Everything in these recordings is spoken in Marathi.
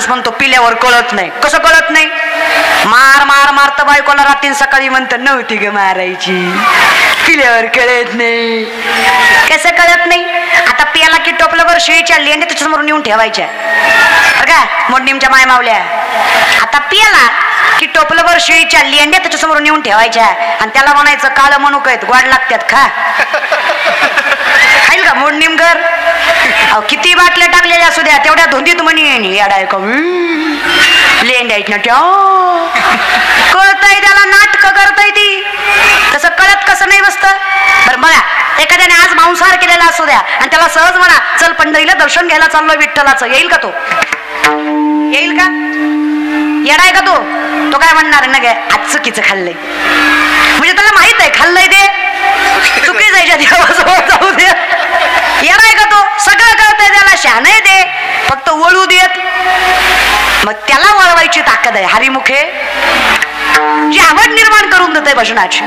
माणूस म्हणतो पिल्यावर कळत नाही. कसं कळत नाही? मार मार मारत बायकोला रात्री सकाळी म्हणत नव्हती ग मारायची, पिल्यावर कळत नाही. कसं कळत नाही? आता पियाला की टोपल्यावर शेळीच्या लेंड्या त्याच्यासमोर नेऊन ठेवायच्या बरं का मोडणीमच्या माय मावल्या. आता पियाला की टोपल्यावर शेळीच्या लेंड्या त्याच्यासमोर नेऊन ठेवायच्या आणि त्याला म्हणायचं काळ मनुक आहेत गोड लागतात खा. खाईल का मोडणीमकर? अहो किती बाटल्या टाकलेल्या असू द्या तेवढ्या धुंदीत म्हणी याडाय का लेंड्या आहेत ना त्या. कळतय त्याला, नाटक करतय ती. तसं कळत कसं नाही बसतं बरं बघा. एखाद्याने आज मांसाहार केलेला असू द्या आणि त्याला सहज म्हणा चल पंढरीला दर्शन घ्यायला चाललोय विठ्ठलाचं, येईल का तो? येईल का? येडाय का तो? तो काय म्हणणार ना गे आज चुकीचं खाल्लंय, म्हणजे त्याला माहित आहे खाल्लंय ते चुकी जायच्या देवाजवळ जाऊ दे. येडाय का तो? सगळं कळतंय त्याला, शहाण आहे ते, फक्त वळू देत. मग त्याला वळवायची ताकद आहे. हरिमुखे जी आवड निर्माण करून देते भजनाची,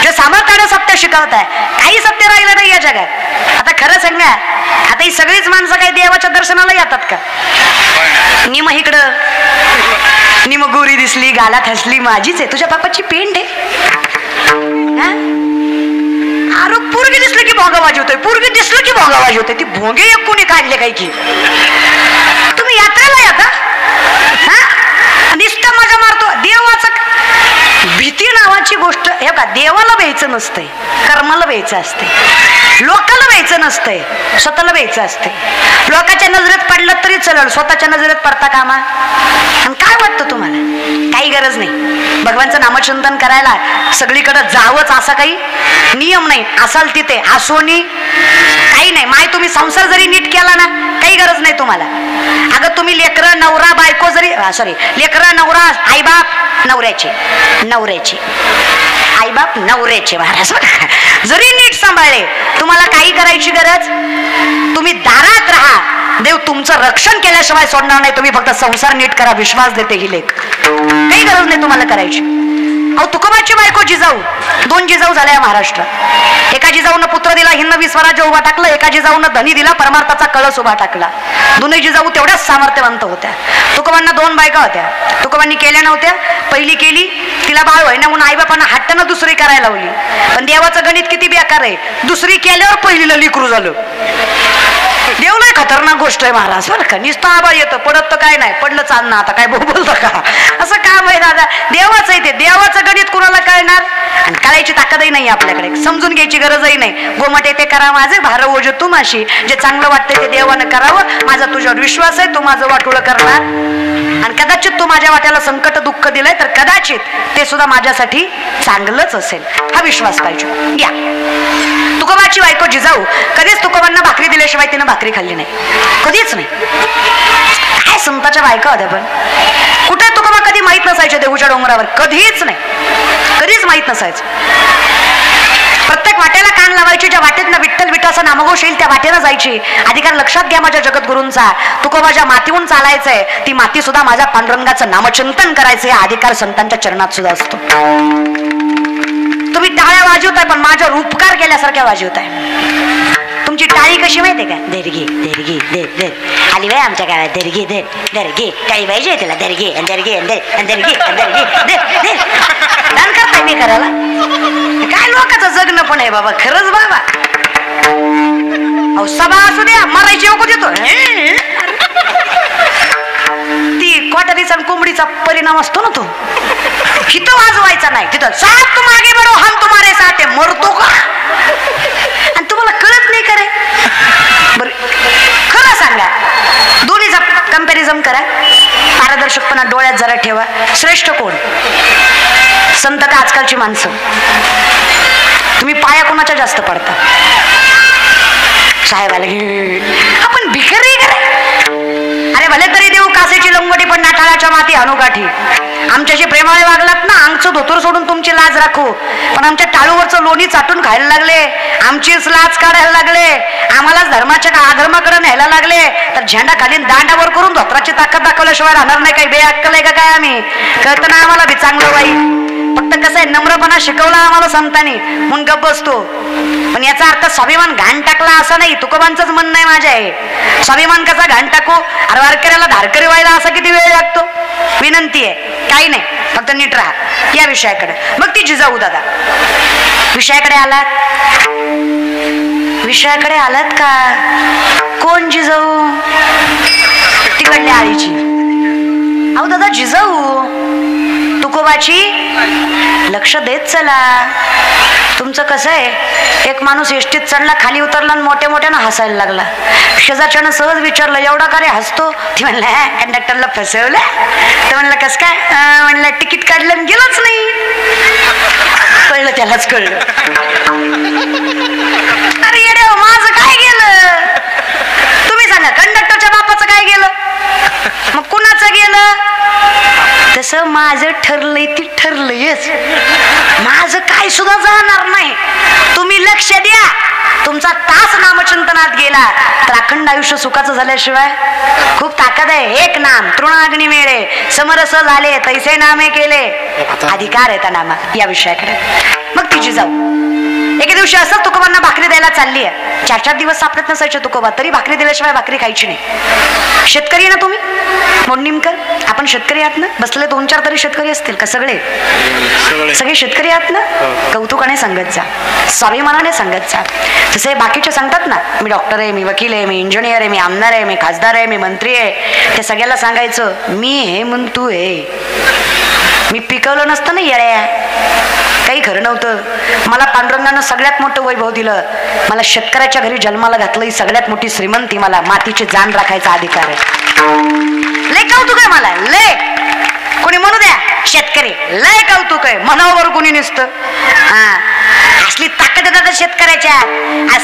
जे सामर्थ्याने सत्य शिकवत आहे. काही सत्य राहिलं नाही या जगात. आता खरं सांगा, आता ही सगळीच माणसं काही देवाच्या दर्शनाला येतात का? निम इकडं निम गोरी दिसली गालात हसली माझीच आहे, तुझ्या बापाची पेंड आहे. अरे पोरगी दिसलं की भोगाबाजी होतोय, पोरगी दिसलं की भोगाबाजी होते. ती भोंगे एक कोणी काढले काय की? तुम्ही यात्रेला येता निष्ठा मजा मारतो. देवाचं भीती नावाची गोष्ट हे का देवाला व्हायचं नसतंय, कर्माला व्हायचं असते. लोकाला व्हायचं नसतंय, स्वतःला व्हायचं असते. लोकांच्या नजरेत पडलं तरी चलल, स्वतःच्या नजरेत पडता कामा. आणि काय वाटतं तुम्हाला? काही गरज नाही. भगवानचं नामचिंतन करायला सगळीकडे जावंच असा काही नियम नाही. असाल तिथे असोनी काही नाही. माय तुम्ही संसार जरी नीट केला ना काही गरज नाही तुम्हाला. अगं तुम्ही लेकरं नवरा बायको जरी लेकरं नवरा आईबाप नवऱ्याचे आईबाप नवऱ्याचे महाराज जरी नीट सांभाळले तुम्हाला काही करायची गरज. तुम्ही दारात राहा, देव तुमचं रक्षण केल्याशिवाय सोडणार नाही. तुम्ही फक्त संसार नीट करा, विश्वास देते ही लेख. काही गरज नाही तुम्हाला करायची. अहो तुकोबाची बायको जिजाऊ, 2 जिजाऊ झाल्या या महाराष्ट्रात. एका जिजाऊनं पुत्र दिला, हिंदवी स्वराज्य उभा टाकलं. एका जिजाऊनं धनी दिला, परमार्थाचा कळस उभा टाकला. दोन्ही जिजाऊ तेवढ्याच सामर्थ्यवंत होत्या. तुकोबांना 2 बायका होत्या. तुकोबांनी केल्या नव्हत्या. पहिली केली, तिला बाळ होईना म्हणून आईबापांना हट्टानं दुसरी करायला लावली. पण देवाचं गणित किती बेकार आहे, दुसरी केल्यावर पहिलीला लिकरू झालं. देव लय खतरनाक गोष्ट आहे महाराज बरं का. नुसतं आबा येतं, पडत तर काय नाही, पडलं चालणं आता काय बोलतं का? असं काम आहे दादा, देवाचं आहे ते. देवाचं गणित कुणाला कळणार? आणि कळायची ताकदही नाही आपल्याकडे, समजून घ्यायची गरजही नाही. गोमट येते करा माझे, भार ओझ तू माशी. जे चांगलं वाटतं ते देवानं करावं. माझा तुझ्यावर विश्वास आहे, तू माझं वाटोळं करणार. आणि कदाचित तू माझ्या वाट्याला संकट दुःख दिलंय तर कदाचित ते सुद्धा माझ्यासाठी चांगलंच असेल, हा विश्वास पाहिजे. या तुकोबाची बायको जिजाऊ कधीच तुकोबांना भाकरी दिल्याशिवाय तिनं भाकरी खाल्ली नाही, कधीच नाही. काय संताच्या बायका होत्या. पण कुठे तुकोबा कधी माहित नसायचे देऊच्या डोंगरावर, कधीच नाही, कधीच माहित नसायचं. प्रत्येक वाटेला कान लावायची, ज्या वाटेतनं विठ्ठल विठाचा नामघोष येईल त्या वाटेनं जायची. अधिकार लक्षात घ्या माझ्या जगद्गुरूंचा, तुकोबाच्या मातीहून चालायचंय, ती माती सुद्धा माझ्या पांडुरंगाचं नामचिंतन करायचंय. हा अधिकार संतांच्या चरणात सुद्धा असतो. तुम्ही टाळ्या वाजवताय पण माझ्यावर उपकार केल्यासारख्या वाजवताय. तुमची टाळी कशी माहितीये का? देरगी देरगी देर देर आली बाई आमच्या गावात, देरगी देर देरगी टाळी पाहिजे तिला, देरगी देरगी देरगी देरगी देर दान करताय मी करायला. काय लोकांचं जगणं पण आहे बाबा, खरंच बाबा. अहो सभा असू द्या, मरायची नको देतो. ती क्वाटरीचा कोंबडीचा परिणाम असतो ना तो, हिथं वाजवायचा नाही. तिथं साथ तू मागे बडो हम तुम्हारे साथ मरतो का? आणि तुम्हाला कळत नाही करे. बर खरं सांगा, दोन्हीचा कंपॅरिझन करा, पारदर्शकपणा डोळ्यात जरा ठेवा. श्रेष्ठ कोण, संत का आजकालची माणसं? तुम्ही पाया कोणाच्या जास्त पडता? साहेबाला आपण भिकारी करे. अरे भले तरी देऊ कासेची लंगोटी पण नाठाळाच्या माती अनुगाठी. आमच्याशी प्रेमाने वागलात ना, अंगचं धोतर सोडून तुमची लाज राखू. पण आमच्या टाळूवरचं लोणी चाटून खायला लागले, आमचीच लाज काढायला लागले, आम्हालाच धर्माच्या अधर्माकडे न्यायला लागले, तर झेंडा खाली दांडावर करून धोत्राची ताकद दाखवल्याशिवाय राहणार नाही. काही बेअक्कल आहे का काय? आम्ही कळतं ना आम्हाला बी चांगलं वाईट. फक्त कसं आहे, नम्रपणा शिकवला आम्हाला संतांनी म्हणून गप्प बसतो. पण याचा अर्थ स्वाभिमान घाण टाकला असं नाही. तुकोबांचंच म्हणणं आहे माझ्या आहे. स्वाभिमान कसा घाण टाकू? अरे वारकऱ्याला धारकरी व्हायला असं किती वेळ विनंती आहे, काही नाही, फक्त नीट राहा या विषयाकडे. मग ती जिजाऊ दादा विषयाकडे आलात, विषयाकडे आलात का? कोण जिजाऊ? तिकडल्या आळीची. अहो दादा जिजाऊ तुकोबाची, लक्ष देत चला. तुमचं कसं आहे, एक माणूस एसटीत चढला, खाली उतरला आणि मोठ्या मोठ्यानं हसायला लागला. शेजारच्यानं सहज विचारलं, एवढा का रे हसतो? ती म्हणलं कंडक्टरला फसवलं. तर म्हणलं कसं काय? म्हणलं तिकीट काढलं आणि गेलंच नाही. कळलं, त्यालाच कळलं. अरे येडे माझं काय गेलं? तुम्ही सांगा, कंडक्टरच्या बापाचं काय गेलं? मग कुणाचं गेलं? तसं माझं ठरलंय ती ठरलंयच, माझं काय सुद्धा जाणार नाही. तुम्ही लक्ष द्या, तुमचा तास नामचिंतनात गेला तर अखंड आयुष्य सुखाचं झाल्याशिवाय खूप ताकद आहे. एक नाम तृणाग्नी मेळे, समरस झाले तैसे नामे केले, अधिकार आहे त्या नामात. या विषयाकडे मग तिची जाऊ. एके दिवशी असं तुकोबांना भाकरी द्यायला चालली आहे. 4-4 दिवस सापडत नसायचे तुकोबा, तरी भाकरी दिल्याशिवाय भाकरी खायची नाही. शेतकरी आहे ना तुम्ही मोडनिमकर, आपण शेतकरी आहात ना? बसले 2-4 तरी शेतकरी असतील का? सगळे शेतकरी आहात ना? कौतुकाने सांगत जा, स्वाभिमानाने सांगत जा. तसे बाकीचे सांगतात ना, मी डॉक्टर आहे, मी वकील आहे, मी इंजिनियर आहे, मी आमदार आहे, मी खासदार आहे, मी मंत्री आहे. ते सगळ्याला सांगायचं मी हे म्हणतो आहे. मी पिकवलं नसतं ना येड्या, काही खरं नव्हतं. मला पांडुरंगानं सगळ्यात मोठं वैभव दिलं. मला शेतकऱ्याच्या घरी जन्माला घातलं, ही सगळ्यात मोठी श्रीमंती. मला मातीची जाण राखायचा अधिकार आहे. लय कौतुक आहे मला, लय. कोणी म्हणू द्या शेतकरी, लय कौतुक आहे. मनावर कोणी नसतं. हा, असली ताकद येतात शेतकऱ्याच्या.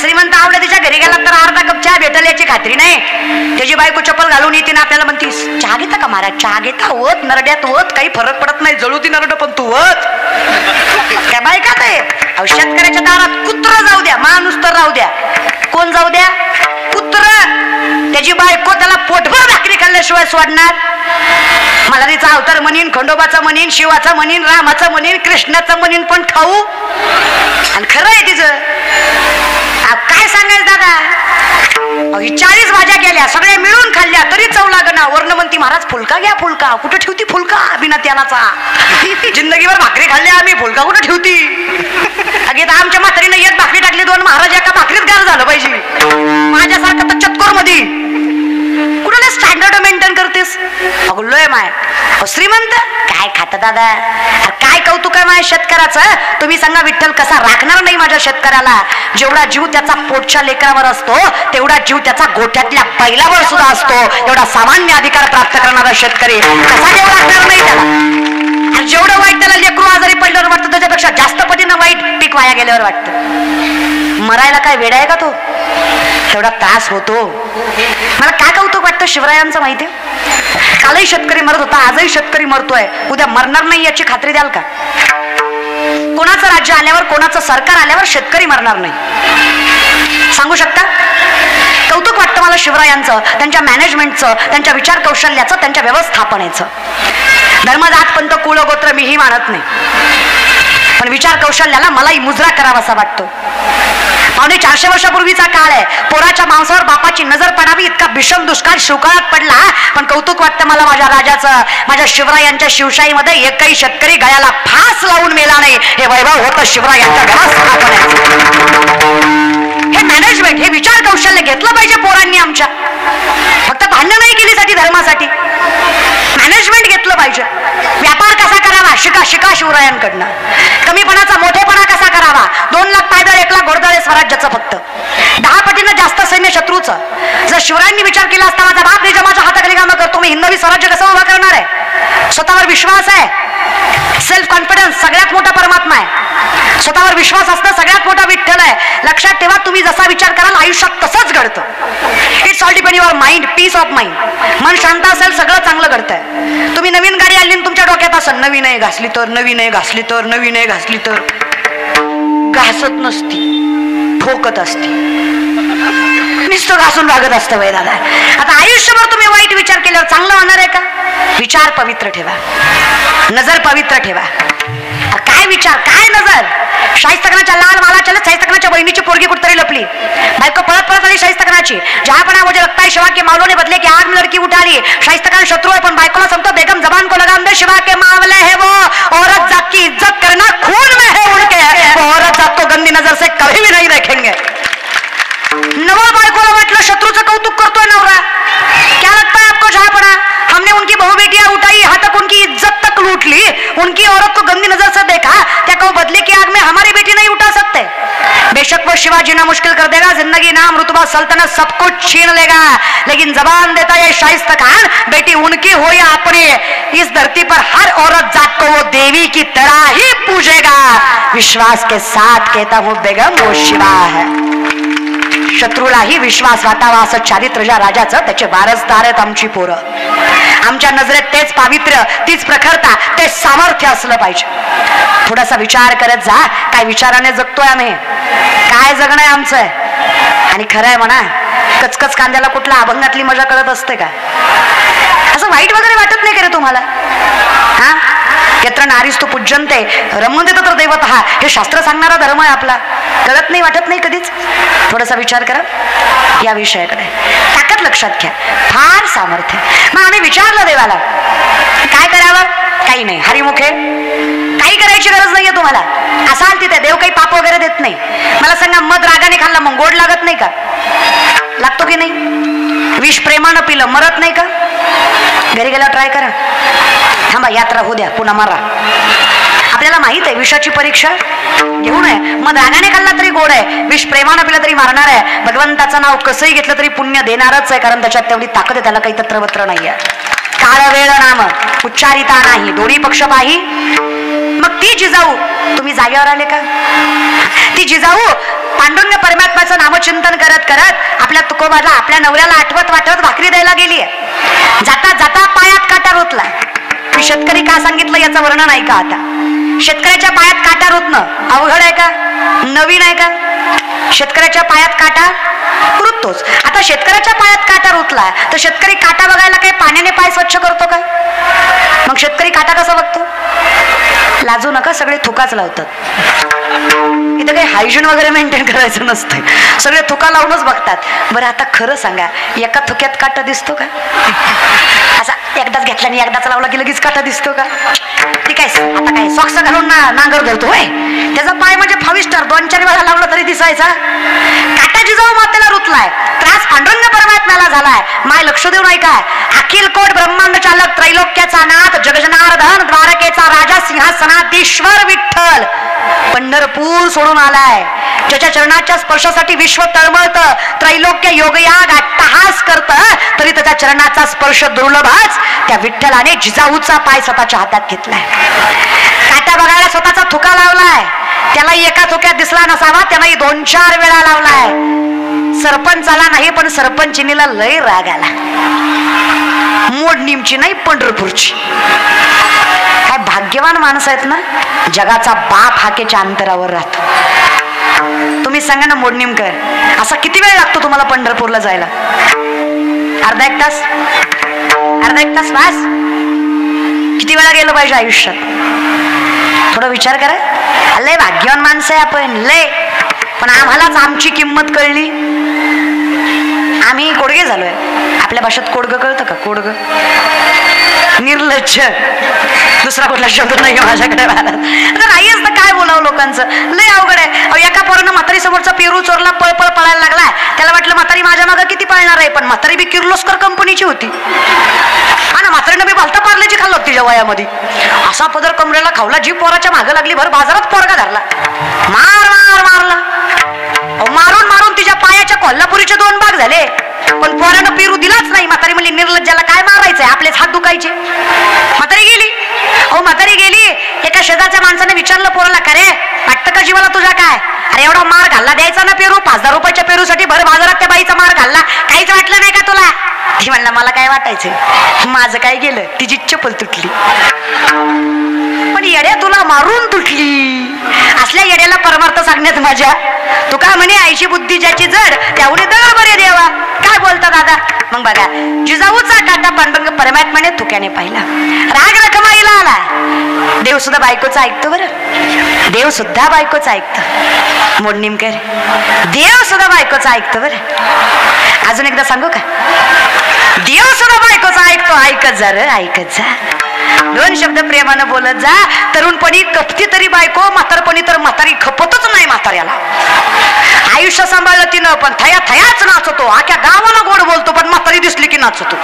श्रीमंत आवडे तिच्या घरी गेला तर अर्धा कप चहा भेटेल याची खात्री नाही. त्याची बायको चप्पल घालून येते ना, आपल्याला म्हणतीस चहा घेता का महाराज? चहा घेता? वत नरड्यात वत, काही फरक पडत नाही, जळू ती नरड पण तू वत. काय बायका ते? शेतकऱ्याच्या दारात कुत्र जाऊ द्या, माणूस तर राहू द्या. कोण जाऊ द्या? कुत्र. त्याची बायको त्याला पोटभर भाकरी खाल्ल्याशिवाय सोडणार? मला तिचा अवतार म्हणीन, खंडोबाचा म्हणीन, शिवाचा म्हणीन, रामाचा म्हणीन, कृष्णाचा म्हणीन, पण खाऊ. आणि खरं आहे तिचं. काय सांगायचं दादा? 40 भाज्या केल्या, सगळ्या मिळून खाल्ल्या तरी चव लागना. वर्ण म्हणती महाराज फुलका घ्या, फुलका. कुठं ठेवती फुलका? बिना तेलाचा. जिंदगीभर भाकरी खाल्ल्या आम्ही, फुलका कुठं ठेवती? अगे आमच्या म्हातारीनं एक भाकरी टाकली, 2 महाराज एका भाकरीत गार झालं पाहिजे. माझ्यासारखं तर चतकोर मध्ये कुणाला स्टँडर्ड मेंटेन करतेस? अगो लोय माय. श्रीमंत काय खात दादा? काय कौतुक आहे माझ्या शेतकऱ्याचं? तुम्ही सांगा, विठ्ठल कसा राखणार नाही माझ्या शेतकऱ्याला? जेवढा जीव त्याचा पोटच्या लेकरावर असतो, तेवढा जीव त्याचा गोठ्यातल्या बैलावर सुद्धा असतो. एवढा सामान्य अधिकार प्राप्त करणारा शेतकरी कसा देव राखणार नाही त्याला? जेवढं वाईट त्याला लेकरू आजारी पडल्यावर वाटतं, त्याच्यापेक्षा जास्त पटीनं वाईट पीक वाया गेल्यावर वाटतं. मरायला काय वेडा आहे का तो? तेवढा त्रास होतो. मला काय कौतुक वाटतं शिवरायांचं माहितीये? कालही शेतकरी मरत होता, आजही शेतकरी मरतोय, उद्या मरणार नाही याची खात्री द्याल का? कोणाचं राज्य आल्यावर, कोणाचं सरकार आल्यावर शेतकरी मरणार नाही, सांगू शकता? कौतुक वाटतं मला शिवरायांचं, त्यांच्या मॅनेजमेंटचं, त्यांच्या विचार कौशल्याचं, त्यांच्या व्यवस्थापनेचं. धर्म, जात, पंथ, कुळ, गोत्र मीही मानत नाही, पण विचार कौशल्याला मलाही मुजरा करावासा वाटतो. 450 वर्षापूर्वीचा काळ आहे. पोराच्या मांसावर बापाची नजर पडावी इतका भीषण दुष्काळ शिवकाळात पडला. पण कौतुक वाटतं मला माझ्या राजाचं, माझ्या शिवरायांच्या शिवशाहीमध्ये एकही शेतकरी गळ्याला फास लावून मेला नाही. हे वैभव होतं शिवरायांच्या घरात. हे मॅनेजमेंट, हे विचार कौशल्य घेतलं पाहिजे पोरांनी आमच्या. फक्त भांडण नाही केली साठी, धर्मासाठी मॅनेजमेंट घेतलं पाहिजे. व्यापार कसा करावा शिका शिवरायांकडनं. कमीपणाचा मोठेपणा कसा करावा. 2 लाख पायदळ 1 लाख घोडदळ स्वराज्याचं फक्त 10 पटीनं जास्त सैन्य शत्रूचं. जर शिवरायांनी विचार केला असता, माझा बाप निजामाच्या हाताखाली कामं करतो, मी हिंदवी स्वराज्य कसं उभा करणार आहे? स्वतःवर विश्वास आहे, सेल्फ कॉन्फिडन्स सगळ्यात मोठा परमात्मा आहे. स्वतःवर विश्वास असणं सगळ्यात मोठा विठ्ठल आहे. लक्षात ठेवा, तुम्ही जसा विचार कराल आयुष्यात तसंच घडतं. It's all depend your mind, peace of mind. मन शांत असेल सगळं चांगलं घडतंय. तुम्ही नवीन गाडी आणली तुमच्या डोक्यात असेल, नवीन आहे घासली तर, नवीन आहे घासली तर, नवीन आहे घासली तर, घासत नसती, ठोकत असती, नुसतं घासून भागत असतं वय दादा. आता आयुष्यभर तुम्ही वाईट विचार केल्यावर चांगलं होणार आहे का? विचार पवित्र ठेवा, नजर पवित्र ठेवा. काय काय विचार, काय नजर. शाहिस्तखानाच्या लाल मालाच्या शाहिस्तखानाच्या बहिणीची पोरगी कुठतरी लपली. बायको पळत पळत आली शाहिस्तखानाची. जहापना मुझे लगता है शिवा के मावलों ने बदले की आग में लड़की उठा ली. शाहिस्तखान शत्रु है पण बायकोला समतो बेगम जबान को लगाम दे. शिवा के मावले है वो औरत जात की इज्जत करना खून में है उनके. वो औरत जात को गंदी नजर से कभी भी नहीं देखेंगे. नवल बायकोला वाटलं शत्रूचं कौतुक करतोय नवरा. क्या लगता है आपको जहापना, हमने उनकी बहु बेटियां उठाई, यहाँ तक उनकी इज्जत तक लूट ली, उनकी औरत को गंदी नजर से देखा, क्या कहो बदले की आग में हमारी बेटी नहीं उठा सकते. बेशक वो शिवाजी ना मुश्किल कर देगा, जिंदगी नाम रुतबा सल्तनत सब कुछ छीन लेगा, लेकिन जबान देता है शाइस्तखान, बेटी उनकी हो या अपनी, इस धरती पर हर औरत जात को वो देवी की तरह ही पूजेगा. विश्वास के साथ कहता हूँ बेगम वो शिवा है. शत्रूलाही विश्वास वाटावा असं चारित्र्य ज्या राजाचं, त्याचे वारसदार आहेत आमची पोरं. आमच्या नजरेत तेच पावित्र्य, तीच प्रखरता, ते सामर्थ्य असलं पाहिजे. थोडासा विचार करत जा, काय विचाराने जगतोय आम्ही, काय जगणं आहे आमचं. आणि खरं आहे म्हणा, कचकच कांद्याला कुठल्या अभंगातली मजा कळत असते का. असं वाईट वगैरे वाटत नाही का रे तुम्हाला. हा, यत्र नारीस्तु पूज्यन्ते रमन्ते तत्र दैवतः, हे शास्त्र सांगणारा धर्म आहे आपला. कळत नाही, वाटत नाही कधीच. थोडासा विचार करा या विषयाकडे, ताकद लक्षात घ्या, फार सामर्थ्य. मग आम्ही विचारलं देवाला काय करावं. काही नाही, हरिमुखे काही करायची गरज नाहीये तुम्हाला. असाल तिथे देव काही पाप वगैरे देत नाही. मला सांगा, मध रागाने खाल्ला मग गोड लागत नाही का. लागतो की नाही. विष प्रेमानं पिलं मरत नाही का. घरी गेला ट्राय करा. थांबा, यात्रा होऊ द्या, पुन्हा मारा. आपल्याला माहित आहे विषाची परीक्षा घेऊ नये. मग रागाने खाल्ला तरी गोड आहे, विष प्रेमानं पिलं तरी मारणार आहे. भगवंताचं नाव कसंही घेतलं तरी पुण्य देणारच आहे, कारण त्याच्यात तेवढी ताकद आहे, त्याला काही तत्रवत्र नाहीये. काळ वेळ नाम उच्चारिता नाही, दोन्ही पक्ष पाही. मग ती जिजाऊ, तुम्ही जागेवर आले का. ती जिजाऊ पांडुरंग परमात्म्याचं नामचिंतन करत करत आपल्या तुकोबाला, आपल्या नवऱ्याला आठवत वाटवत भाकरी द्यायला गेली. जाता जाता पायात काटा रुतला. मी शेतकरी का सांगितलं याचं वर्णन आहे का. आता शेतकऱ्याच्या पायात काटा रुतणं अवघड आहे का, नवीन आहे का. शेतकऱ्याच्या पायात काटा रुततोच. आता शेतकऱ्याच्या पायात काटा रुतला तर शेतकरी काटा बघायला काही पाण्याने पाय स्वच्छ करतो का. मग शेतकरी काटा कसा बघतो. लाजू नका, सगळे थुकाच लावतात. इथं काही हायजीन वगैरे मेंटेन करायचं नसतं, सगळे थुका लावूनच बघतात. बरं आता खरं सांगा, एका थुक्यात काटा दिसतो का. असा एकदाच घेतला आणि एकदाच लावला की लगेच काटा दिसतो का. ती काय आता काय सॉक्स घालून नांगर धरतो होय. त्याचा पाय म्हणजे 5 स्टार 2-4 वेळा लावला तरी दिसायचा. काटा जिजाऊ मातेला रुतलाय, त्रास पांडुरंग परमात्म्याला झालाय. माय लक्ष देऊ नाही काय. अखिल कोट ब्रह्मांड चालक, त्रैलोक्याचा नाथ, जगजनार्दन, द्वारकेचा राजा, सिंहासनाधीश्वर विठ्ठल पंढरपूर सोडून आलाय. ज्याच्या चरणाच्या स्पर्शासाठी विश्व तळमळत, त्रैलोक्य योगयाग अट्टहास करत, तरी त्याच्या चरणाचा स्पर्श दुर्लभच. त्या विठ्ठलाने जिजाऊचा पाय स्वतःच्या हातात घेतलाय. काटा बघायला स्वतःचा थुका लावलाय. त्याला एका थुक्यात दिसला नसावा, त्यालाही 2-4 वेळा लावलाय. सरपंचाला नाही पण सरपंचिनीला लय राग आला. मोडनीमची नाही, पंढरपूरची. काय भाग्यवान माणसं आहेत ना, जगाचा बाप हाकेच्या अंतरावर राहतो. तुम्ही सांगा ना मोडनीमकर, असा किती वेळ लागतो तुम्हाला पंढरपूरला जायला. अर्धा एक तास, अर्धा एक तास बस. किती वेळा गेलं पाहिजे आयुष्यात. थोडा विचार करा. लय भाग्यवान माणसं आहे आपण, लय. पण आम्हालाच आमची किंमत कळली. आम्ही कोडगे झालोय. आपल्या भाषेत कोडगं कळतं का. कोडगं निर्लज्ज, दुसरा कुठला शब्द नाही माझ्याकडे. आता नाही असतं काय बोलावं लोकांचं, लय अवघड आहे. एका पोरानं म्हातारी समोरचा पेरू चोरला, पळपळ पळायला लागलाय. त्याला वाटलं म्हातारी माझ्या मागं किती पळणार आहे, पण म्हातारी बी किर्लोस्कर कंपनीची होती. हा ना, म्हातारीनं बी भलता पार्लेची खाल्लं तिच्या वयामध्ये. असा पदर कमरेला खावला, जी पोराच्या मागं लागली, भर बाजारात पोरगा धरला, मार मार मारला. मारून मारून तिच्या पायाच्या कोल्हापुरीचे 2 भाग झाले, पण पोरानं पेरू दिलाच नाही. म्हातारी म्हणली निर्लज्जाला काय मारायचंय, आपलेच हात दुखायचे. म्हातारी गेली. म्हातारी गेली. एका शेजारच्या माणसाने विचारलं पोराला, का रे वाटतं का जीवाला तुझ्या काय. अरे एवढा मार घालला द्यायचा ना पेरू. 5,000 रुपयाच्या पेरूसाठी भर बाजारात त्या बाईचा मार घालला, काहीच वाटलं नाही का तुला. ती म्हणला मला काय वाटायचं, माझं काय गेलं. तिची चप्पल तुटली. पण येड्या तुला मारून तुटली. असल्या येड्याला परमार्थ सांगण्यात मजा. तू का म्हणे आईची बुद्धी ज्याची जड, तेवढे दळ बरे देवा. काय बोलता दादा. मग बघा, जिजाऊचा काटा पांडुरंग परमात्म्याने थुक्याने पाहिला. राग रखमाईला आला. देव सुद्धा बायकोचं ऐकतो बरं, देव सुद्धा बायकोचं ऐकतं. मोडणीमकर, देव सुद्धा बायकोचं ऐकतो बरं. अजून एकदा सांगू का? देव सुद्धा बायकोचं ऐकतो. ऐकत जा रे, ऐकत जा. दोन शब्द प्रेमानं बोलत जा. तरुणपणी कपती तरी बायको, म्हातारपणी तर म्हातारी खपतच नाही म्हाताऱ्याला. आयुष्य सांभाळलं तिनं, पण थया थयाच नाचतो. आख्या गावाला गोड बोलतो, पण म्हातारी दिसली की नाचतो.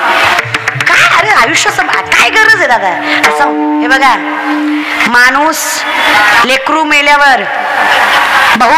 काय अरे आयुष्य काय गरज आहे दादा असं? हे बघा, माणूस लेकरू मेल्यावर